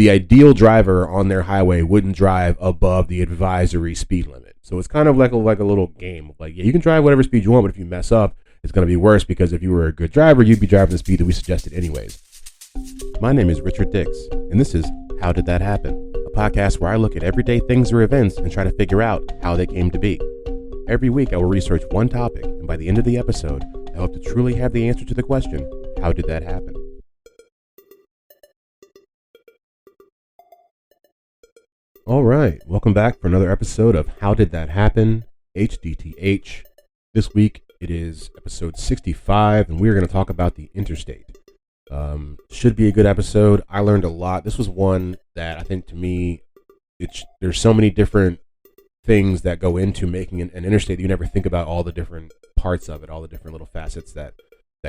the ideal driver on their highway wouldn't drive above the advisory speed limit. So it's kind of like a little game. Like, yeah, you can drive whatever speed you want, but if you mess up, it's going to be worse because if you were a good driver, you'd be driving the speed that we suggested anyways. My name is Richard Dix, and this is How Did That Happen? A podcast where I look at everyday things or events and try to figure out how they came to be. Every week I will research one topic, and by the end of the episode, I hope to truly have the answer to the question, how did that happen? All right, welcome back for another episode of How Did That Happen? HDTH. This week it is episode 65, and we're going to talk about the Interstate. Should be a good episode. I learned a lot. This was one that I think, to me, there's so many different things that go into making an interstate. You never think about all the different parts of it, all the different little facets that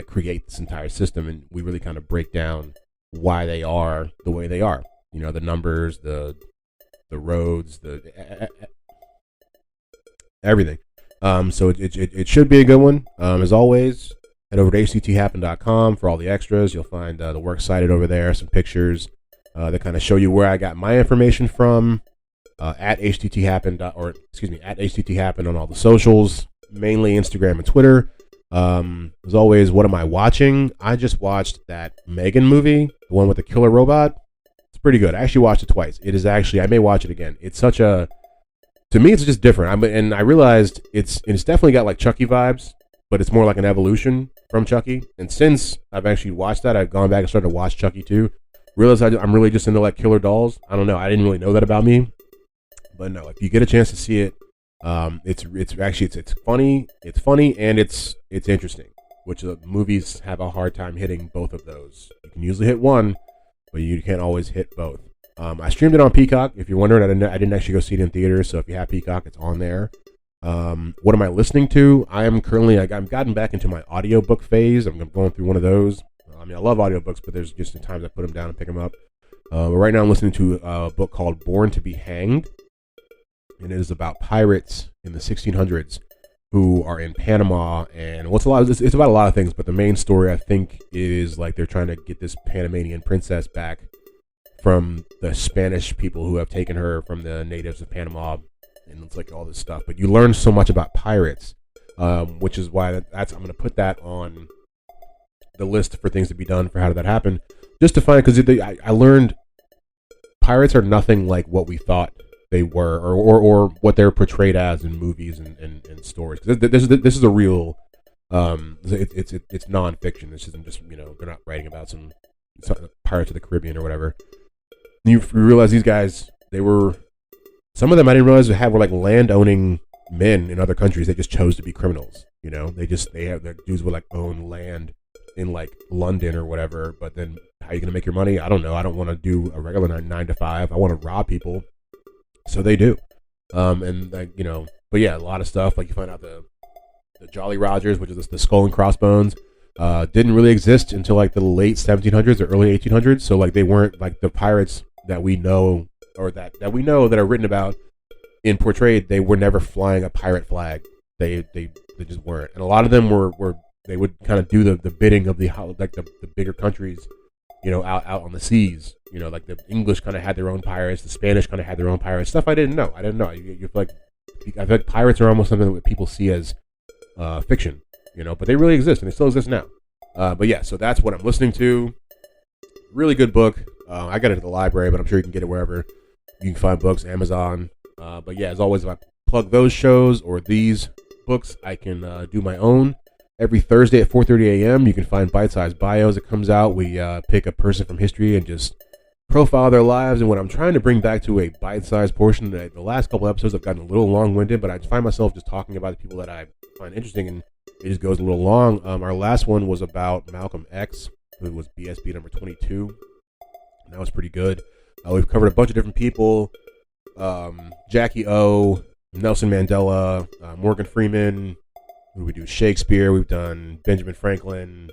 create this entire system, and we really kind of break down why they are the way they are. You know, the numbers, the roads, the everything. So it should be a good one. As always, head over to hcthappen.com for all the extras. You'll find the works cited over there, some pictures that kind of show you where I got my information from. At hcthappen at hcthappen on all the socials, mainly Instagram and Twitter. As always, what am I watching? I just watched that Megan movie, the one with the killer robot. Pretty good. I actually watched it twice. It is actually, I may watch it again. It's such a, to me, it's just different. And I realized it's definitely got like Chucky vibes, but it's more like an evolution from Chucky. And since I've actually watched that, I've gone back and started to watch Chucky too. Realized I'm really just into like killer dolls. I don't know. I didn't really know that about me, but no, if you get a chance to see it, it's funny. It's funny and it's interesting, which movies have a hard time hitting both of those. You can usually hit one, but you can't always hit both. I streamed it on Peacock. If you're wondering, I didn't actually go see it in theaters, so if you have Peacock, it's on there. What am I listening to? I've gotten back into my audiobook phase. I'm going through one of those. I love audiobooks, but there's just times I put them down and pick them up. But right now I'm listening to a book called Born to be Hanged, and it is about pirates in the 1600s who are in Panama, and it's about a lot of things, but the main story, I think, is like they're trying to get this Panamanian princess back from the Spanish people who have taken her from the natives of Panama, and it's like all this stuff. But you learn so much about pirates, which is why I'm going to put that on the list for things to be done for How Did That Happen, just to find, because I learned pirates are nothing like what we thought they were, or what they're portrayed as in movies and stories. This is a real, it's nonfiction. This isn't just, they're not writing about some Pirates of the Caribbean or whatever. You realize these guys, some of them I didn't realize were like land owning men in other countries. They just chose to be criminals. They have their dudes would like own land in like London or whatever. But then how are you gonna make your money? I don't know. I don't want to do a regular 9 to 5. I want to rob people. So they do, and like but yeah, a lot of stuff. Like you find out the Jolly Rogers, which is the skull and crossbones, didn't really exist until like the late 1700s or early 1800s. So like they weren't like the pirates that we know, or that we know that are written about and portrayed. They were never flying a pirate flag. They just weren't. And a lot of them were they would kind of do the bidding of the bigger countries, out on the seas. Like the English kind of had their own pirates, the Spanish kind of had their own pirates. Stuff I didn't know. I feel like pirates are almost something that people see as fiction, but they really exist, and they still exist now. But yeah, so that's what I'm listening to. Really good book. I got it at the library, but I'm sure you can get it wherever you can find books, Amazon. But yeah, as always, if I plug those shows or these books, I can do my own. Every Thursday at 4:30 a.m., you can find bite-sized bios. It comes out. We pick a person from history and just profile their lives. And what I'm trying to bring back to a bite-sized portion, the last couple episodes I've gotten a little long-winded, but I find myself just talking about the people that I find interesting, and it just goes a little long. Our last one was about Malcolm X, who was BSB number 22, and that was pretty good. We've covered a bunch of different people, Jackie O, Nelson Mandela, Morgan Freeman. What do we do? Shakespeare. We've done Benjamin Franklin,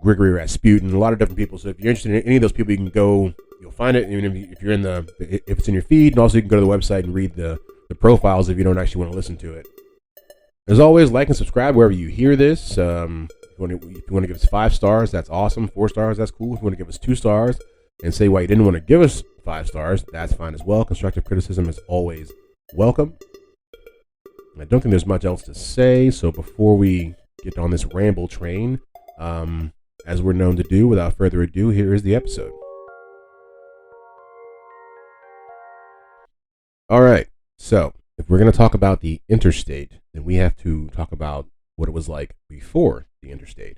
Grigory Rasputin, a lot of different people. So if you're interested in any of those people, you can go. You'll find it. Even if you're if it's in your feed, and also you can go to the website and read the profiles if you don't actually want to listen to it. As always, like and subscribe wherever you hear this. If you want to give us 5 stars, that's awesome. 4 stars, that's cool. If you want to give us 2 stars, and say why you didn't want to give us 5 stars. That's fine as well. Constructive criticism is always welcome. I don't think there's much else to say, so before we get on this ramble train, as we're known to do, without further ado, here is the episode. All right, so if we're going to talk about the Interstate, then we have to talk about what it was like before the Interstate.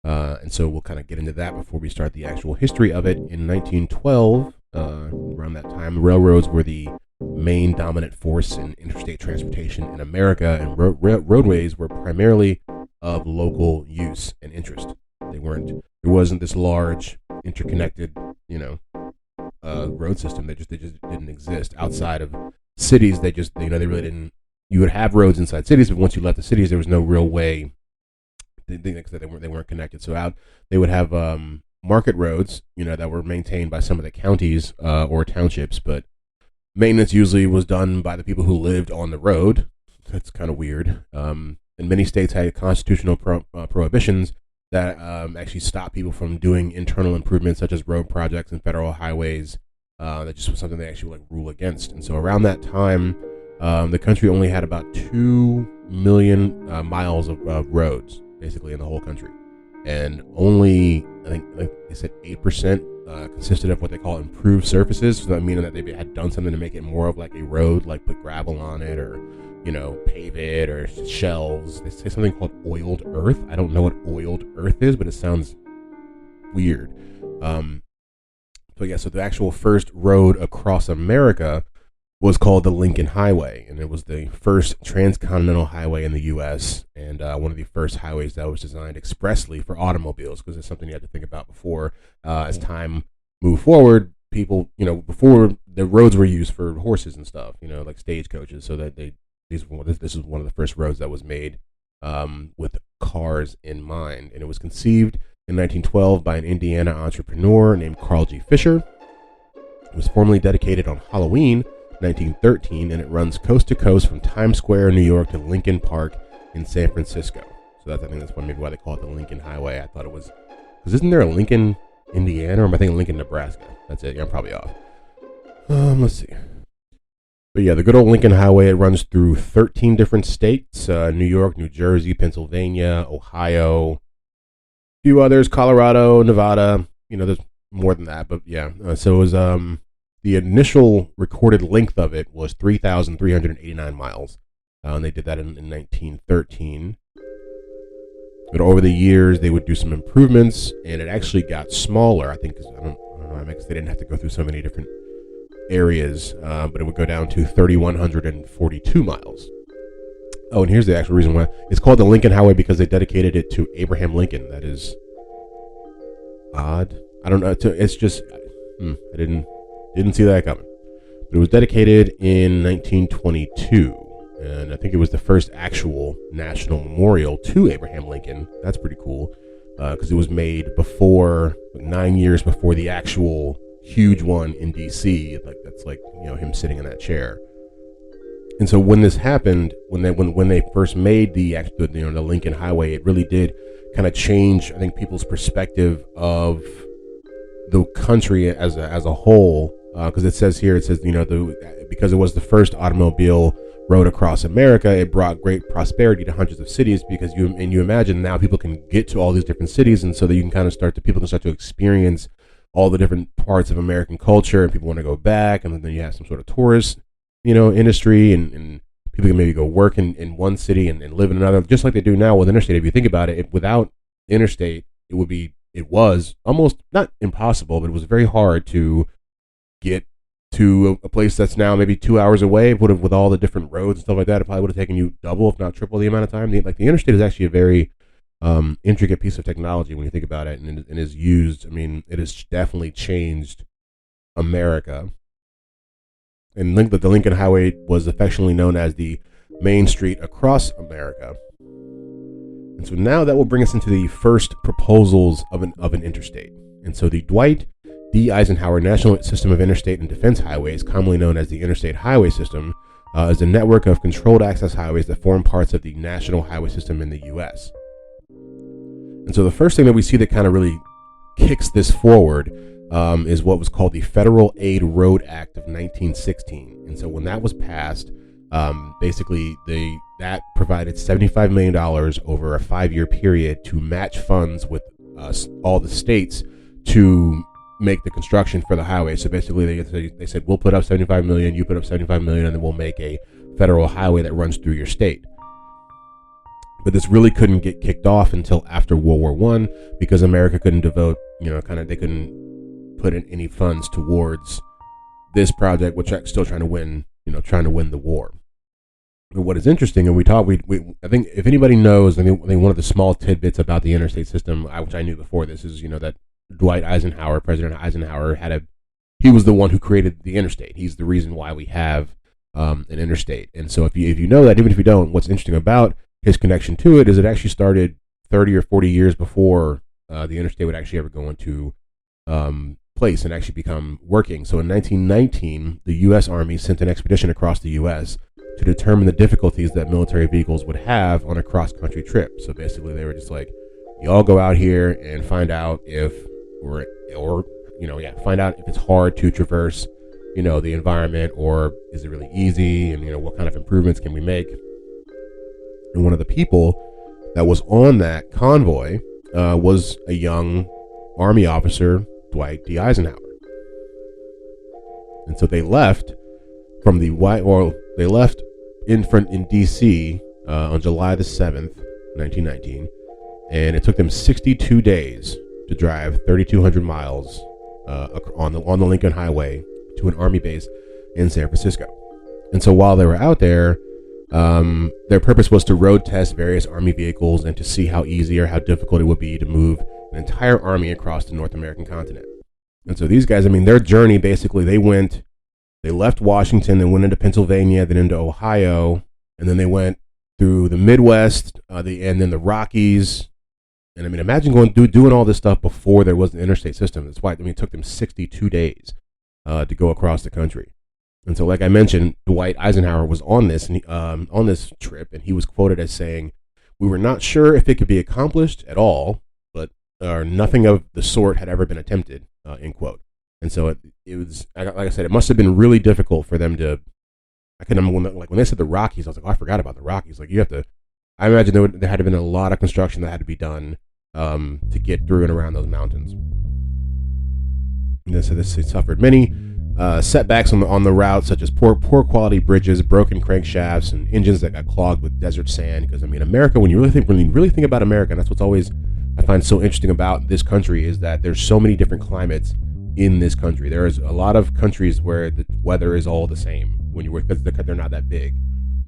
And so we'll kind of get into that before we start the actual history of it. In 1912, around that time, railroads were the main dominant force in interstate transportation in America, and roadways were primarily of local use and interest. There wasn't this large interconnected, road system. They just didn't exist outside of cities. They really didn't. You would have roads inside cities, but once you left the cities, there was no real way. They weren't connected. So they would have market roads, that were maintained by some of the counties or townships, but maintenance usually was done by the people who lived on the road. That's kind of weird. And many states had constitutional prohibitions that actually stopped people from doing internal improvements such as road projects and federal highways. That just was something they actually rule against. And so around that time, the country only had about 2 million miles of roads, basically in the whole country. And only, I think, like they said, 8% consisted of what they call improved surfaces. So that meaning that they had done something to make it more of like a road, like put gravel on it or, pave it or shells. They say something called oiled earth. I don't know what oiled earth is, but it sounds weird. So the actual first road across America was called the Lincoln Highway, and it was the first transcontinental highway in the U.S. and one of the first highways that was designed expressly for automobiles, because it's something you had to think about before. As time moved forward, people, before the roads were used for horses and stuff, like stagecoaches, so that this is one of the first roads that was made with cars in mind, and it was conceived in 1912 by an Indiana entrepreneur named Carl G. Fisher. It was formally dedicated on Halloween 1913, and it runs coast to coast from Times Square, New York, to Lincoln Park in San Francisco. So I think that's maybe why they call it the Lincoln Highway. I thought it was, because isn't there a Lincoln, Indiana, or am I thinking Lincoln, Nebraska? That's it. Yeah, I'm probably off. Let's see. But yeah, the good old Lincoln Highway, it runs through 13 different states, New York, New Jersey, Pennsylvania, Ohio, a few others, Colorado, Nevada. There's more than that, but yeah. So it was, the initial recorded length of it was 3,389 miles. And they did that in 1913. But over the years, they would do some improvements, and it actually got smaller. I think, I don't know, because they didn't have to go through so many different areas, but it would go down to 3,142 miles. Oh, and here's the actual reason why. It's called the Lincoln Highway because they dedicated it to Abraham Lincoln. That is odd. I don't know. It's just, I didn't see that coming. But it was dedicated in 1922. And I think it was the first actual national memorial to Abraham Lincoln. That's pretty cool. Because it was made 9 years before the actual huge one in D.C. That's him sitting in that chair. And so when this happened, when they first made the Lincoln Highway, it really did kind of change, I think, people's perspective of the country as a whole. Because it says because it was the first automobile road across America, it brought great prosperity to hundreds of cities. Because you imagine now people can get to all these different cities, and so that you can kind of people can start to experience all the different parts of American culture, and people want to go back, and then you have some sort of tourist, industry, and people can maybe go work in one city and live in another, just like they do now with Interstate. If you think about it, without Interstate, it was almost not impossible, but it was very hard to get to a place that's now maybe 2 hours away. With all the different roads and stuff like that, it probably would have taken you double, if not triple, the amount of time. The Interstate is actually a very intricate piece of technology when you think about it, and is used. I mean, it has definitely changed America. And the Lincoln Highway was affectionately known as the Main Street across America. And so now that will bring us into the first proposals of an interstate. And so the Dwight D. Eisenhower National System of Interstate and Defense Highways, commonly known as the Interstate Highway System, is a network of controlled access highways that form parts of the national highway system in the U.S. And so the first thing that we see that kind of really kicks this forward is what was called the Federal Aid Road Act of 1916. And so when that was passed, basically that provided $75 million over a 5-year period to match funds with all the states to make the construction for the highway. So basically they said, we'll put up 75 million, you put up 75 million, and then we'll make a federal highway that runs through your state. But this really couldn't get kicked off until after World War One, because America couldn't devote, they couldn't put in any funds towards this project, which I'm still trying to win the war. But what is interesting, and I think if anybody knows, I think one of the small tidbits about the interstate system, which I knew before this, is that President Eisenhower he was the one who created the interstate. He's the reason why we have an interstate. And so if you know that, even if you don't, what's interesting about his connection to it is it actually started 30 or 40 years before the interstate would actually ever go into place and actually become working. So in 1919, the U.S. Army sent an expedition across the U.S. to determine the difficulties that military vehicles would have on a cross-country trip. So basically, they were just like, you all go out here and find out if find out if it's hard to traverse, the environment, or is it really easy, and what kind of improvements can we make. And one of the people that was on that convoy was a young Army officer, Dwight D. Eisenhower. And so they left from they left in D.C. On July the 7th, 1919, and it took them 62 days to drive 3,200 miles on the Lincoln Highway to an Army base in San Francisco. And so while they were out there, their purpose was to road test various Army vehicles and to see how easy or how difficult it would be to move an entire army across the North American continent. And so these guys, their journey, basically, they left Washington, then went into Pennsylvania, then into Ohio, and then they went through the Midwest, and then the Rockies. And imagine doing all this stuff before there was an interstate system. That's why it took them 62 days to go across the country. And so, like I mentioned, Dwight Eisenhower was on this trip, and he was quoted as saying, "We were not sure if it could be accomplished at all, but nothing of the sort had ever been attempted." End quote. And so it was, like I said, it must have been really difficult for them to. I can remember when they said the Rockies, I was like, oh, I forgot about the Rockies. Like, you have to. I imagine there had to have been a lot of construction that had to be done to get through and around those mountains. And so it suffered many setbacks on the route, such as poor quality bridges, broken crankshafts, and engines that got clogged with desert sand. Because America, when you really think about America, and that's what's always I find so interesting about this country, is that there's so many different climates in this country. There is a lot of countries where the weather is all the same because they're not that big.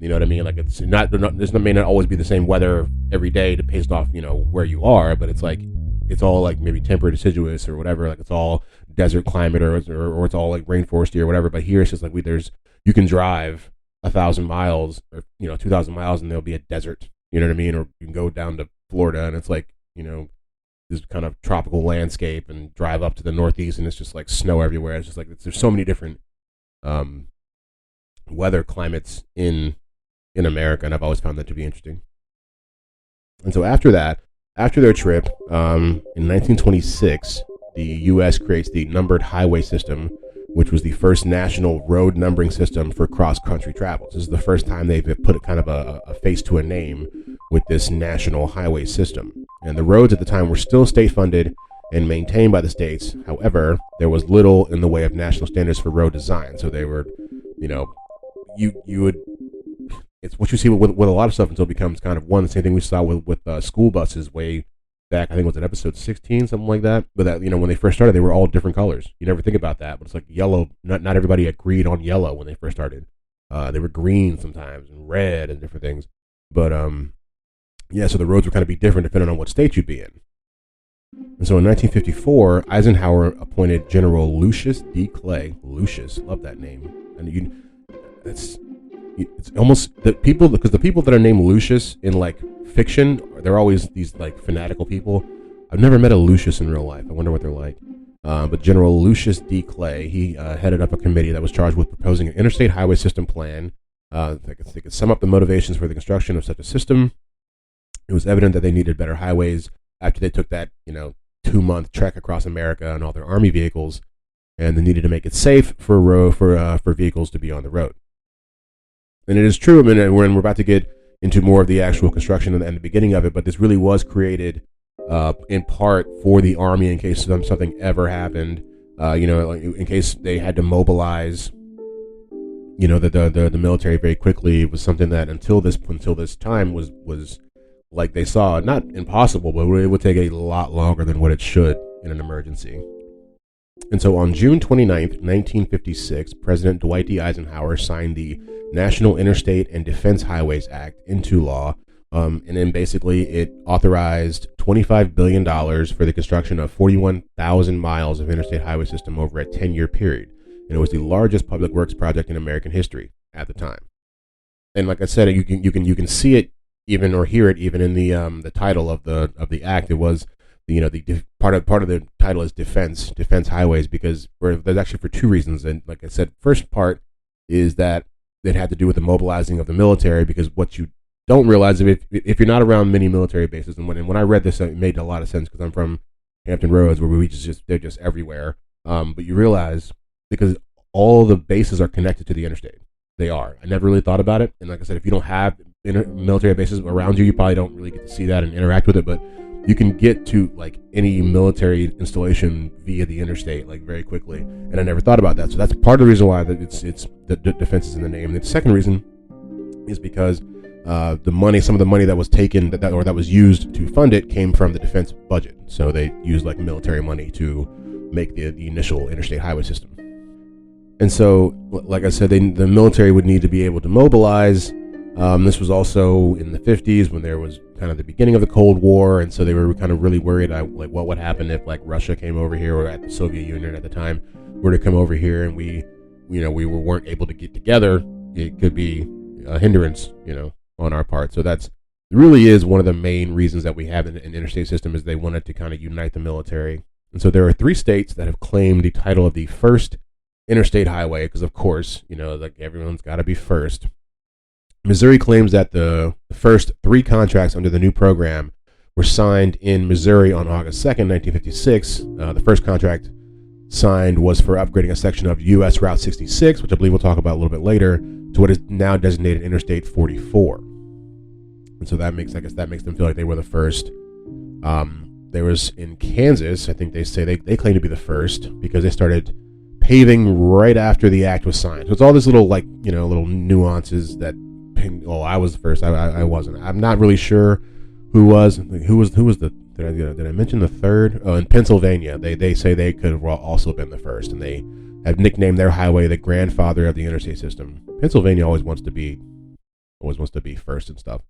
You know what I mean? Like, it's not. This may not always be the same weather every day, based off where you are, but it's like it's all like maybe temperate, deciduous, or whatever. Like, it's all desert climate, or it's all like rainforesty or whatever. But here it's just like you can drive 1,000 miles or 2,000 miles and there'll be a desert. You know what I mean? Or you can go down to Florida and it's like this kind of tropical landscape, and drive up to the Northeast and it's just like snow everywhere. It's just like there's so many different weather climates in America, and I've always found that to be interesting. And so after their trip, in 1926, the U.S. creates the numbered highway system, which was the first national road numbering system for cross-country travel. This is the first time they've put a kind of a face to a name with this national highway system. And the roads at the time were still state-funded and maintained by the states. However, there was little in the way of national standards for road design. So they were, you would. It's what you see with a lot of stuff until it becomes kind of the same thing we saw with school buses way back. I think it was in episode 16, something like that. But that when they first started, they were all different colors. You never think about that, but it's like yellow. Not everybody agreed on yellow when they first started. They were green sometimes and red and different things. But so the roads would kind of be different depending on what state you'd be in. And so in 1954, Eisenhower appointed General Lucius D. Clay. Lucius, love that name. And it's almost the people that are named Lucius in like fiction, they're always these like fanatical people. I've never met a Lucius in real life. I wonder what they're like. But General Lucius D. Clay, he headed up a committee that was charged with proposing an interstate highway system plan. They could sum up the motivations for the construction of such a system. It was evident that they needed better highways after they took that 2-month trek across America and all their army vehicles, and they needed to make it safe for vehicles to be on the road. And it is true. I mean, we're about to get into more of the actual construction and the beginning of it, but this really was created in part for the Army in case something ever happened. In case they had to mobilize, the military very quickly. It was something that until this time was like they saw, not impossible, but it would take a lot longer than what it should in an emergency. And so on June 29th, 1956, President Dwight D. Eisenhower signed the National Interstate and Defense Highways Act into law. And then basically it authorized $25 billion for the construction of 41,000 miles of interstate highway system over a 10-year period. And it was the largest public works project in American history at the time. And like I said, you can see it even or hear it even in the title of the act. It was part of the title is defense highways, because there's actually for two reasons. And like I said, first part is that it had to do with the mobilizing of the military, because what you don't realize, if you're not around many military bases, and when I read this, it made a lot of sense because I'm from Hampton Roads, where they're just everywhere. But you realize, because all the bases are connected to the interstate. They are. I never really thought about it. And like I said, if you don't have military bases around you, you probably don't really get to see that and interact with it. But you can get to like any military installation via the interstate like very quickly. And I never thought about that. So that's part of the reason why that it's the defense is in the name. And the second reason is because some of the money that was taken that was used to fund it came from the defense budget. So they used like military money to make the initial interstate highway system. And so, like I said, the military would need to be able to mobilize. This was also in the 50s when there was kind of the beginning of the Cold War, and so they were kind of really worried like what would happen if like Russia came over here, or at the Soviet Union at the time were to come over here, and we weren't able to get together. It could be a hindrance, on our part. So that's really is one of the main reasons that we have an interstate system, is they wanted to kind of unite the military. And so there are 3 states that have claimed the title of the first interstate highway, because of course, like everyone's got to be first. Missouri claims that the first 3 contracts under the new program were signed in Missouri on August 2nd, 1956. The first contract signed was for upgrading a section of U.S. Route 66, which I believe we'll talk about a little bit later, to what is now designated Interstate 44. And so that makes them feel like they were the first. There was in Kansas, I think they say they claim to be the first because they started paving right after the act was signed. So it's all this little little nuances that. Well, I was the first. I wasn't. I'm not really sure who was the. Did I mention the third? Oh, in Pennsylvania, they say they could have also been the first, and they have nicknamed their highway the grandfather of the interstate system. Pennsylvania always wants to be first and stuff.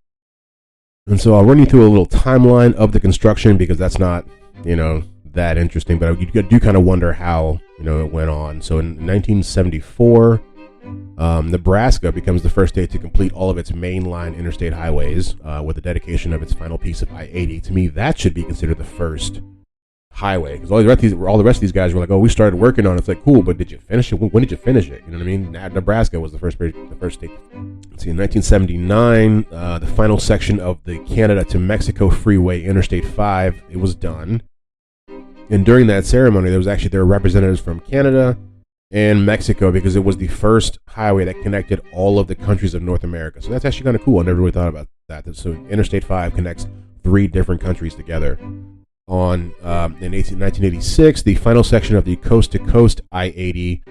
And so I'll run you through a little timeline of the construction, because that's not that interesting, but you do kind of wonder how it went on. So in 1974. Nebraska becomes the first state to complete all of its mainline interstate highways with the dedication of its final piece of I-80. To me, that should be considered the first highway, because all the rest of these guys were like, "Oh, we started working on it." It's like, cool, but did you finish it? When did you finish it? You know what I mean? Nebraska was the first state. Let's see, in 1979, the final section of the Canada to Mexico Freeway, Interstate 5, it was done. And during that ceremony, there were representatives from Canada and Mexico, because it was the first highway that connected all of the countries of North America. So that's actually kind of cool. I never really thought about that. So Interstate 5 connects 3 different countries together. In 1986, the final section of the coast-to-coast I-80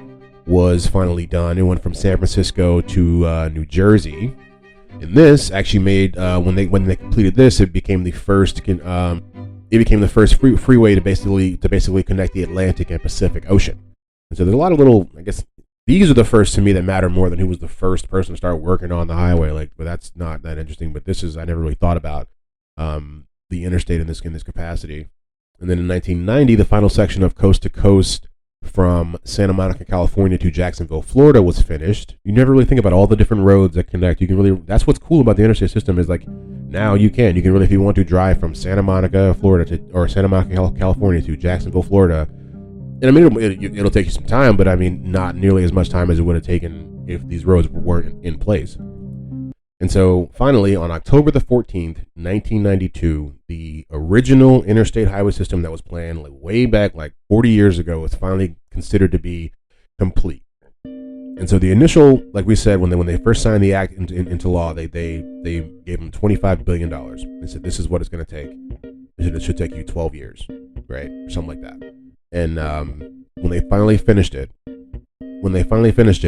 was finally done. It went from San Francisco to New Jersey. And this actually made when they completed this, it became the first freeway to basically connect the Atlantic and Pacific Ocean. And so there's a lot of little, I guess, these are the first to me that matter more than who was the first person to start working on the highway. But that's not that interesting. But this is, I never really thought about the interstate in this capacity. And then in 1990, the final section of coast to coast from Santa Monica, California to Jacksonville, Florida was finished. You never really think about all the different roads that connect. That's what's cool about the interstate system, is like now you can really, if you want to drive from Santa Monica, Florida or Santa Monica, California to Jacksonville, Florida. And I mean, it'll take you some time, but I mean, not nearly as much time as it would have taken if these roads weren't in place. And so finally, on October the 14th, 1992, the original interstate highway system that was planned like way back, like 40 years ago, was finally considered to be complete. And so the initial, like we said, when they first signed the act into law, they gave them $25 billion. They said, this is what it's going to take. It should take you 12 years, right? Or something like that. And when they finally finished it,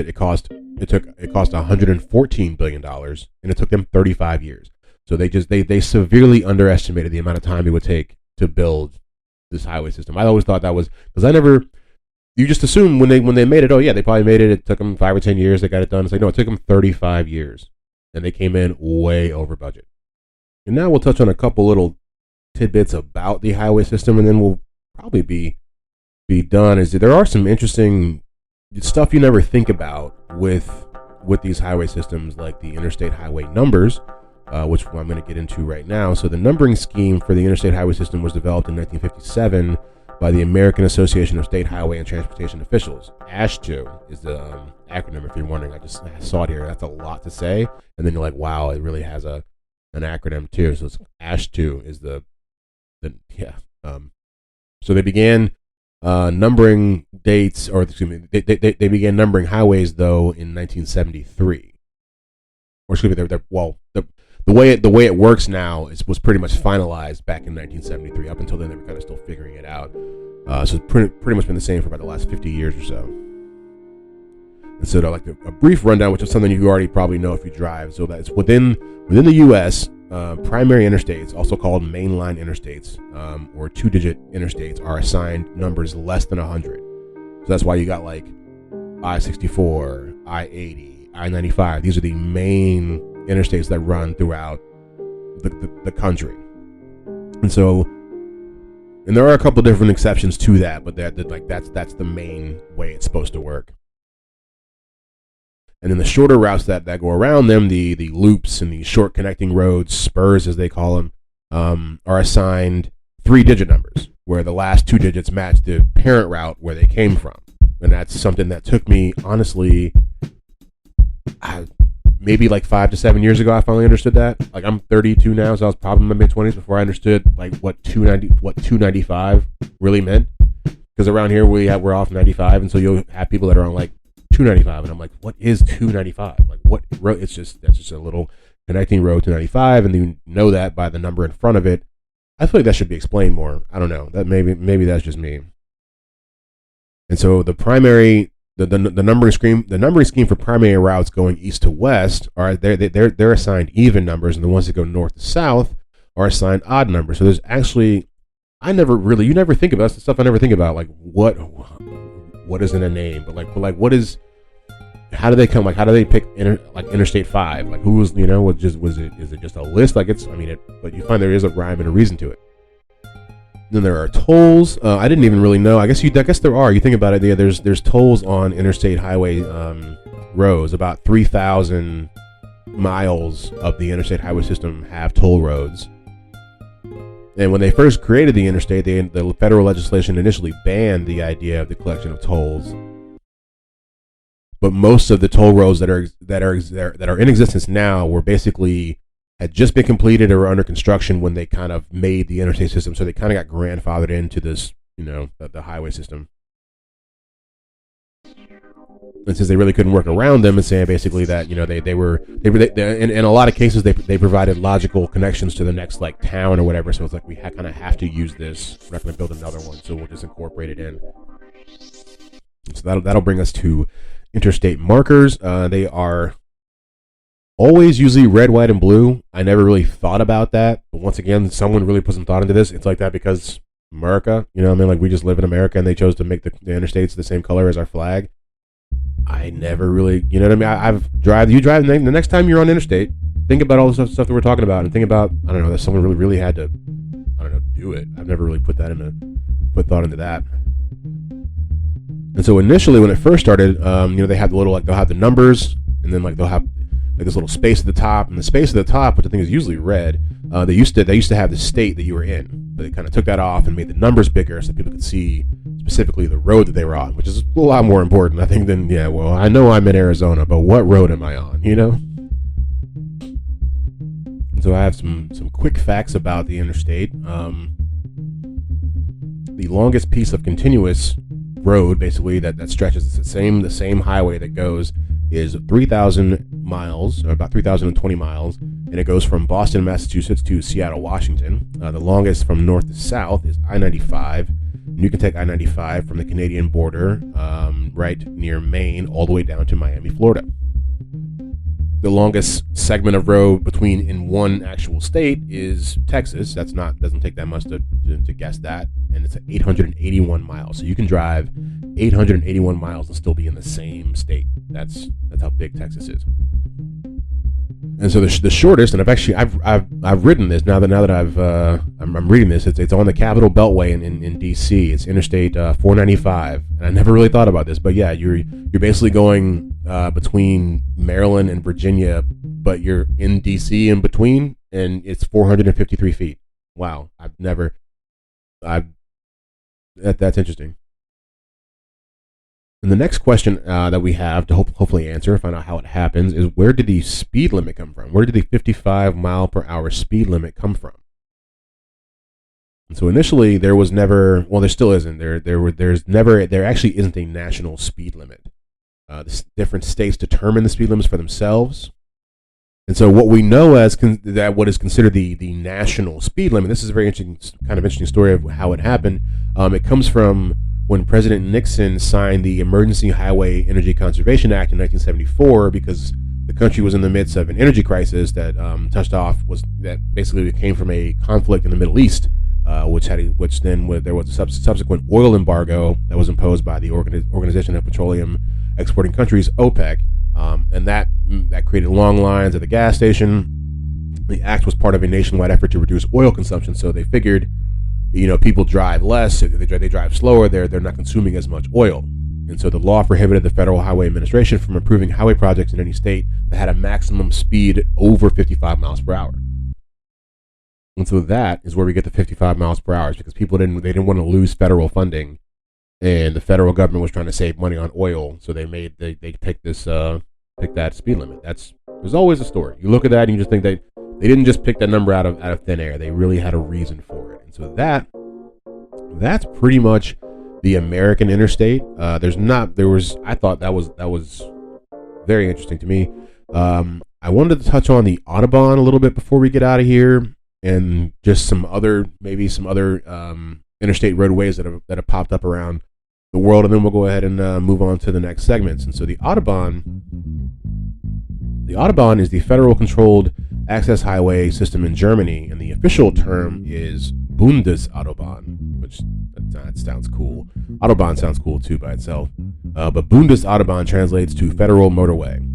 it cost $114 billion, and it took them 35 years. So they severely underestimated the amount of time it would take to build this highway system. I always thought that was because you just assume when they made it, oh yeah, they probably made it. It took them 5 or 10 years. They got it done. It's like, no, it took them 35 years, and they came in way over budget. And now we'll touch on a couple little tidbits about the highway system, and then we'll probably be done. Is there are some interesting stuff you never think about with these highway systems, like the interstate highway numbers, which I'm going to get into right now. So the numbering scheme for the interstate highway system was developed in 1957 by the American Association of State Highway and Transportation Officials. ASHTO is the acronym, if you're wondering. I just saw it here. That's a lot to say. And then you're like, wow, it really has an acronym too. So it's ASHTO is so they began numbering dates, or excuse me, they began numbering highways though in 1973. Or excuse me, the way it works now was pretty much finalized back in 1973. Up until then, they were kind of still figuring it out. So it's pretty much been the same for about the last 50 years or so. And so, like a brief rundown, which is something you already probably know if you drive. So that's within the U.S. Primary interstates, also called mainline interstates, or two-digit interstates, are assigned numbers less than 100. So that's why you got like I-64, I-80, I-95. These are the main interstates that run throughout the country. And there are a couple different exceptions to that, but that's the main way it's supposed to work. And then the shorter routes that go around them, the loops and the short connecting roads, spurs as they call them, are assigned 3-digit numbers, where the last 2 digits match the parent route where they came from. And that's something that took me, honestly, maybe like 5 to 7 years ago, I finally understood that. Like, I'm 32 now, so I was probably in my mid-20s before I understood like what 295 really meant. Because around here we're off 95, and so you'll have people that are on like 295, and I'm like, what is 295? Like, what road? That's just a little connecting road to 95, and you know that by the number in front of it. I feel like that should be explained more. I don't know. That maybe that's just me. And so the numbering scheme for primary routes going east to west are they're assigned even numbers, and the ones that go north to south are assigned odd numbers. So there's actually, you never think about, that's the stuff I never think about, like what is in a name, but what is, how do they come, like how do they pick Interstate 5? Like who was, is it just a list? Like but you find there is a rhyme and a reason to it. Then there are tolls. I didn't even really know. I guess there are. You think about it, yeah, there's tolls on interstate highway roads. About 3,000 miles of the interstate highway system have toll roads. And when they first created the interstate, the federal legislation initially banned the idea of the collection of tolls. But most of the toll roads that are in existence now were basically had just been completed or under construction when they kind of made the interstate system. So they kind of got grandfathered into this, the highway system. And since they really couldn't work around them, and saying basically that they were in a lot of cases they provided logical connections to the next like town or whatever. So it's like we kind of have to use this. We're not going to build another one, so we'll just incorporate it in. So that'll bring us to interstate markers. They are always usually red, white, and blue. I never really thought about that, but once again, someone really put some thought into this. It's like that because America, like we just live in America, and they chose to make the interstates the same color as our flag. I never really, you drive, the next time you're on interstate, think about all the stuff that we're talking about, and think about, I don't know, that someone really had to, do it. I've never really put thought into that. And so initially when it first started, they have they'll have the numbers, and then they'll have this little space at the top, and the space at the top, which I think is usually red, they used to have the state that you were in, but they kind of took that off and made the numbers bigger so people could see specifically the road that they were on, which is a lot more important, I think, than I know I'm in Arizona, but what road am I on, And so I have some quick facts about the interstate. The longest piece of continuous road, basically that stretches the same highway that goes, is 3,000 miles, or about 3,020 miles, and it goes from Boston, Massachusetts to Seattle, Washington. The longest from north to south is I-95. And you can take I-95 from the Canadian border, right near Maine, all the way down to Miami, Florida. The longest segment of road in one actual state is Texas. Doesn't take that much to guess that, and it's at 881 miles. So you can drive 881 miles and still be in the same state. That's how big Texas is. And so the shortest, and I've ridden this now that I'm reading this. It's on the Capitol Beltway in DC. It's Interstate 495, and I never really thought about this, but yeah, you're basically going between Maryland and Virginia, but you're in DC in between, and it's 453 feet. Wow, that's interesting. And the next question that we have to hopefully answer, find out how it happens, is where did the speed limit come from? Where did the 55 mile per hour speed limit come from? And so initially there was never, well, there still isn't. There actually isn't a national speed limit. The different states determine the speed limits for themselves. And so what we know as what is considered the national speed limit, this is a very interesting story of how it happened. It comes from when President Nixon signed the Emergency Highway Energy Conservation Act in 1974, because the country was in the midst of an energy crisis that basically came from a conflict in the Middle East, there was a subsequent oil embargo that was imposed by the Organization of Petroleum Exporting Countries, OPEC, and that created long lines at the gas station. The act was part of a nationwide effort to reduce oil consumption, so they figured, people drive less, they drive slower, they're not consuming as much oil. And so the law prohibited the Federal Highway Administration from approving highway projects in any state that had a maximum speed over 55 miles per hour. And so that is where we get the 55 miles per hour, because people didn't want to lose federal funding, and the federal government was trying to save money on oil, so they picked that speed limit. There's always a story. You look at that and you just think that they didn't just pick that number out of thin air. They really had a reason for it. And so that's pretty much the American interstate. I thought that was very interesting to me. I wanted to touch on the Autobahn a little bit before we get out of here, and just some other interstate roadways that have popped up around the world, and then we'll go ahead and move on to the next segments. And so the Autobahn is the federal controlled access highway system in Germany, and the official term is Bundesautobahn, which that sounds cool. Autobahn sounds cool too by itself, but Bundesautobahn translates to federal motorway.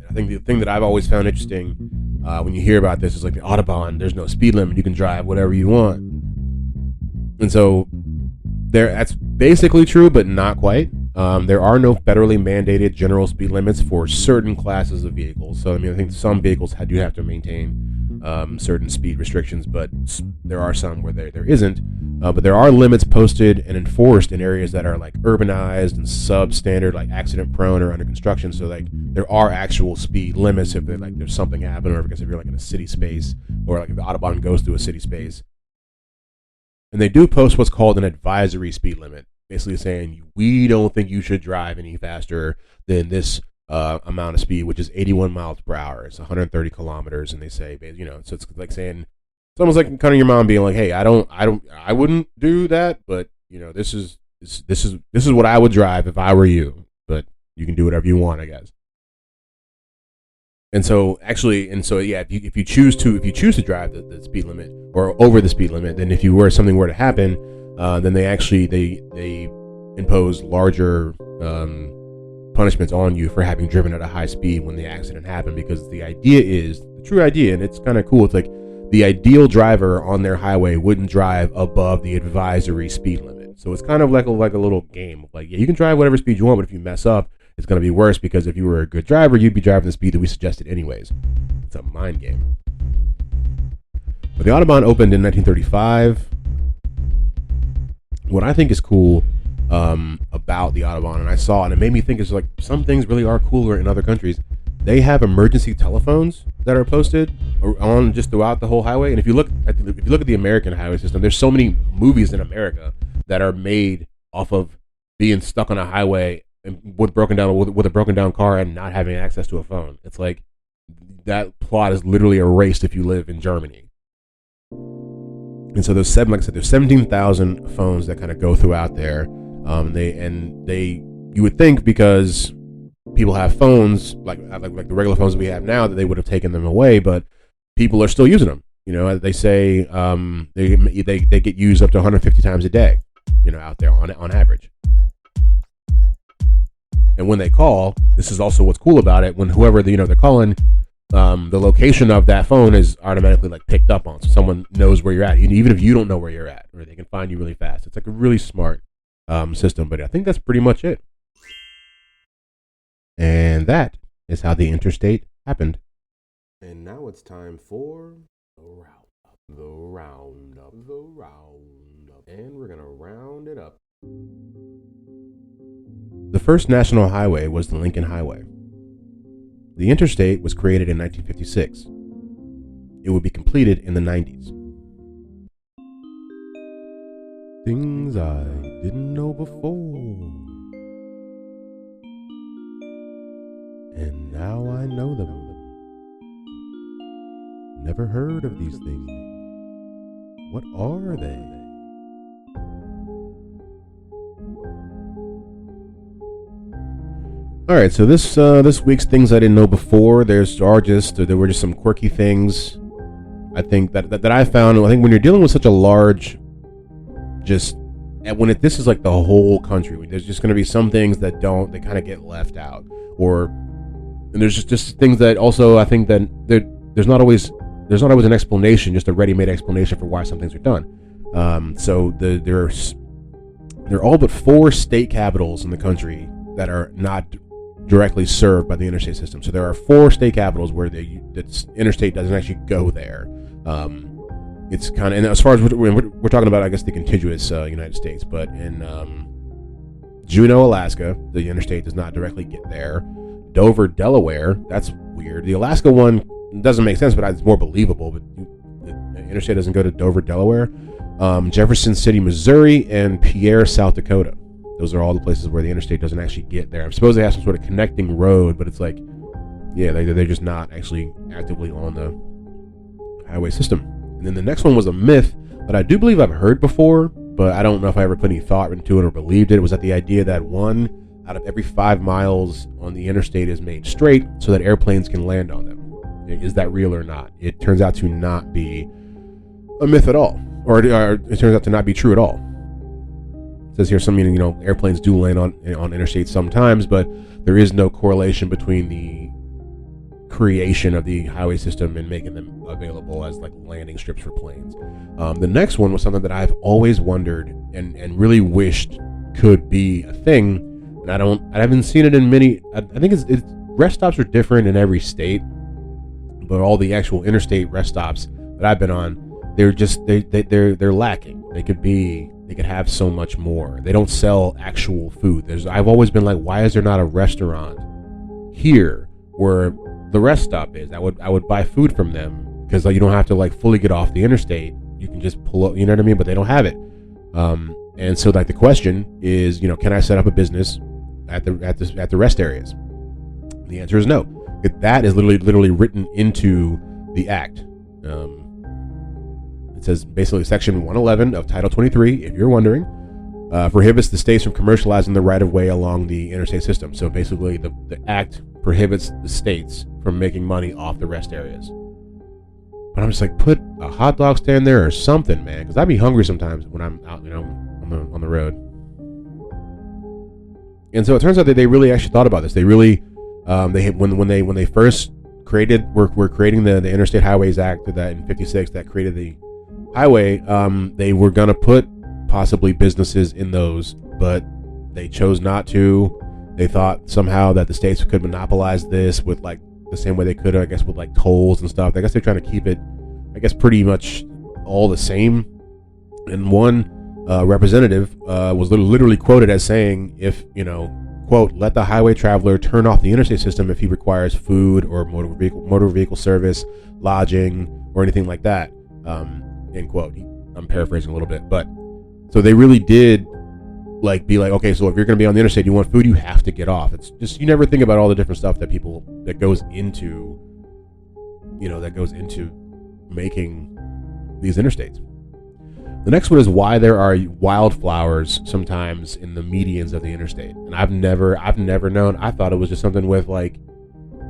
I think the thing that I've always found interesting when you hear about this is like the Autobahn, there's no speed limit, you can drive whatever you want. And so that's basically true, but not quite. There are no federally mandated general speed limits for certain classes of vehicles. So, I think some vehicles do have to maintain certain speed restrictions, but there are some where there isn't. But there are limits posted and enforced in areas that are like urbanized and substandard, like accident prone or under construction. So like there are actual speed limits if there's something happening, or because if you're like in a city space, or like if the Autobahn goes through a city space. And they do post what's called an advisory speed limit, basically saying we don't think you should drive any faster than this amount of speed, which is 81 miles per hour. It's 130 kilometers, and they say, so it's like saying, it's almost like kind of your mom being like, hey, I wouldn't do that, but this is what I would drive if I were you, but you can do whatever you want, I guess. And so if you choose to drive the speed limit or over the speed limit, then if something were to happen, then they impose larger punishments on you for having driven at a high speed when the accident happened. Because the true idea, and it's kind of cool, it's like the ideal driver on their highway wouldn't drive above the advisory speed limit. So it's kind of like a little game. Like, yeah, you can drive whatever speed you want, but if you mess up, it's going to be worse, because if you were a good driver, you'd be driving the speed that we suggested anyways. It's a mind game. But the Autobahn opened in 1935. What I think is cool about the Autobahn, and I saw, and it made me think, is like some things really are cooler in other countries, they have emergency telephones that are posted on just throughout the whole highway. And if you look at the American highway system, there's so many movies in America that are made off of being stuck on a highway and with a broken down car and not having access to a phone. It's like that plot is literally erased if you live in Germany. And so there's 17,000 phones that kind of go throughout there. You would think because people have phones like the regular phones that we have now that they would have taken them away, but people are still using them. You know, they say they get used up to 150 times a day. You know, out there on average. And when they call, this is also what's cool about it. When whoever they're calling, the location of that phone is automatically like picked up on, so someone knows where you're at, even if you don't know where you're at, or they can find you really fast. It's like a really smart system. But I think that's pretty much it. And that is how the interstate happened. And now it's time for the roundup. And we're going to round it up. The first national highway was the Lincoln Highway. The interstate was created in 1956. It would be completed in the 90s. Things I didn't know before. And now I know them. Never heard of these things. What are they? All right, so this week's things I didn't know before. There were just some quirky things. I think that I found. I think when you're dealing with such a large, this is like the whole country. There's just going to be some things that they kind of get left out, and there's just things that also I think that there's not always an explanation, just a ready-made explanation for why some things are done. So there are all but 4 state capitals in the country that are not directly served by the interstate system. So there are 4 state capitals where the interstate doesn't actually go there. It's kind of, and as far as we're talking about, I guess the contiguous United States, but in Juneau, Alaska, the interstate does not directly get there. Dover, Delaware, that's weird. The Alaska one doesn't make sense, but it's more believable. But the interstate doesn't go to Dover, Delaware. Jefferson City, Missouri, and Pierre, South Dakota. Those are all the places where the interstate doesn't actually get there. I'm supposed they have some sort of connecting road, but it's like, yeah, they're just not actually actively on the highway system. And then the next one was a myth that I do believe I've heard before, but I don't know if I ever put any thought into it or believed it. It was that the idea that 1 out of every 5 miles on the interstate is made straight so that airplanes can land on them. Is that real or not? It turns out to not be a myth at all, or it turns out to not be true at all. It says here airplanes do land on interstates sometimes, but there is no correlation between the creation of the highway system and making them available as like landing strips for planes. The next one was something that I've always wondered and really wished could be a thing, and I haven't seen it in many. I think it's rest stops are different in every state, but all the actual interstate rest stops that I've been on, they're lacking. They could have so much more. They don't sell actual food. I've always been like, why is there not a restaurant here where the rest stop is? I would buy food from them because you don't have to like fully get off the interstate. You can just pull up, you know what I mean? But they don't have it. And so like the question is, can I set up a business at the rest areas? The answer is no. That is literally written into the act. It says basically Section 111 of Title 23, if you're wondering, prohibits the states from commercializing the right-of-way along the interstate system. So basically the act prohibits the states from making money off the rest areas. But I'm just like, put a hot dog stand there or something, man, because I'd be hungry sometimes when I'm out, on the road. And so it turns out that they really actually thought about this. They really, when they first were creating the Interstate Highways Act that in '56 that created the highway, they were gonna put possibly businesses in those, but they chose not to. They thought somehow that the states could monopolize this with like the same way they could, I guess, with like tolls and stuff. I guess they're trying to keep it, I guess, pretty much all the same. And one representative was literally quoted as saying, if quote, let the highway traveler turn off the interstate system if he requires food or motor vehicle service, lodging, or anything like that, end quote. I'm paraphrasing a little bit, but so they really did be like, okay, so if you're going to be on the interstate, you want food, you have to get off. It's just, you never think about all the different stuff that goes into making these interstates. The next one is why there are wildflowers sometimes in the medians of the interstate. And I've never known. I thought it was just something with I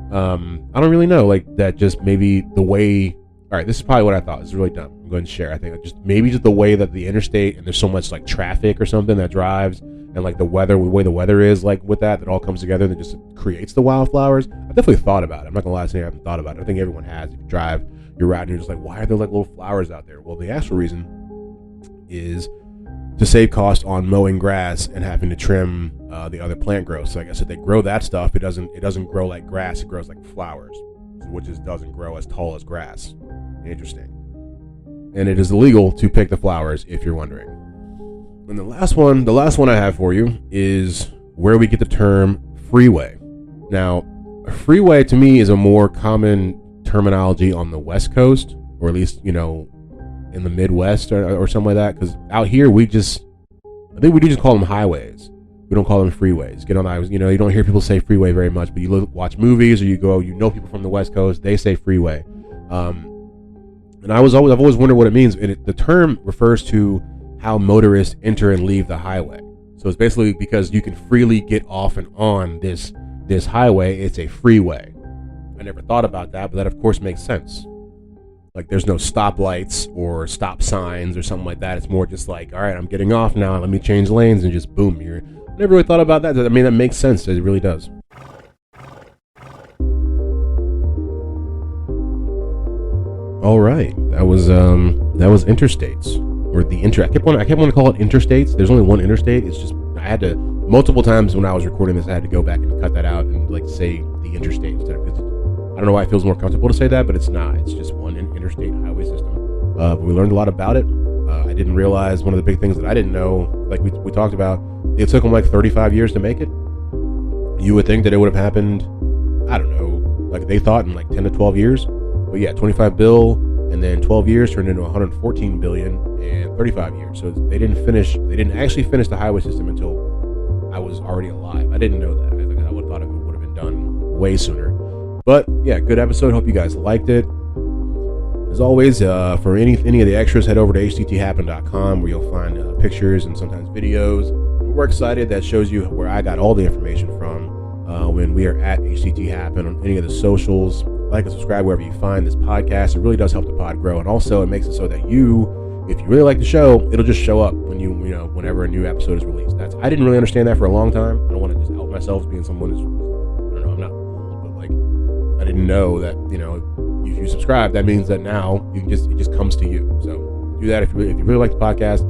don't really know, that just maybe the way, all right, this is probably what I thought. It's really dumb. I'm going to share. I think just the way that the interstate, and there's so much traffic or something that drives, and the way the weather is with that all comes together and it just creates the wildflowers. I definitely thought about it. I'm not going to lie to say I haven't thought about it. I think everyone has. If you drive, you're riding, you're just like, why are there little flowers out there? Well, the actual reason is to save cost on mowing grass and having to trim the other plant growth. So I guess if they grow that stuff, it doesn't grow like grass. It grows like flowers, which doesn't grow as tall as grass. Interesting. And it is illegal to pick the flowers, if you're wondering. And the last one I have for you is where we get the term freeway. Now, freeway to me is a more common terminology on the West Coast, or at least, in the Midwest or something like that. Because out here, I think we do just call them highways. We don't call them freeways. Get on the highways. You don't hear people say freeway very much, but you watch movies or people from the West Coast, they say freeway. And I've always wondered what it means. And the term refers to how motorists enter and leave the highway. So it's basically because you can freely get off and on this highway. It's a freeway. I never thought about that, but that of course makes sense. There's no stoplights or stop signs or something like that. It's more just all right, I'm getting off now. Let me change lanes and just boom. I never really thought about that. I mean, that makes sense. It really does. All right, that was interstates, or I kept wanting to call it interstates. There's only one interstate. It's just I had to multiple times when I was recording this, I had to go back and cut that out and say the interstate instead. I don't know why it feels more comfortable to say that, but it's not. It's just one interstate highway system. But we learned a lot about it. I didn't realize one of the big things that I didn't know, we talked about. It took them 35 years to make it. You would think that it would have happened, I don't know, they thought in 10 to 12 years. But yeah, 25 bill, and then 12 years turned into 114 billion, and 35 years. So they didn't actually finish the highway system until I was already alive. I didn't know that. I would have thought it would have been done way sooner. But yeah, good episode. Hope you guys liked it. As always, for any of the extras, head over to hthappen.com where you'll find pictures and sometimes videos. We're excited. That shows you where I got all the information from when we are at HTTHappen on any of the socials. Like and subscribe wherever you find this podcast. It really does help the pod grow, and also it makes it so that if you really like the show, it'll just show up when whenever a new episode is released. I didn't really understand that for a long time. I don't want to just out myself as being someone who's, I don't know, I'm not old, but I didn't know that if you subscribe, that means that now it just comes to you. So do that if you really like the podcast.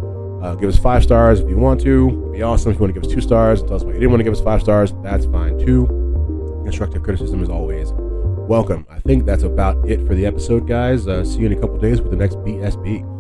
Give us 5 stars if you want to. It'd be awesome. If you want to give us 2 stars, tell us why you didn't want to give us 5 stars. That's fine too. Constructive criticism is always welcome. I think that's about it for the episode, guys. See you in a couple days with the next BSB.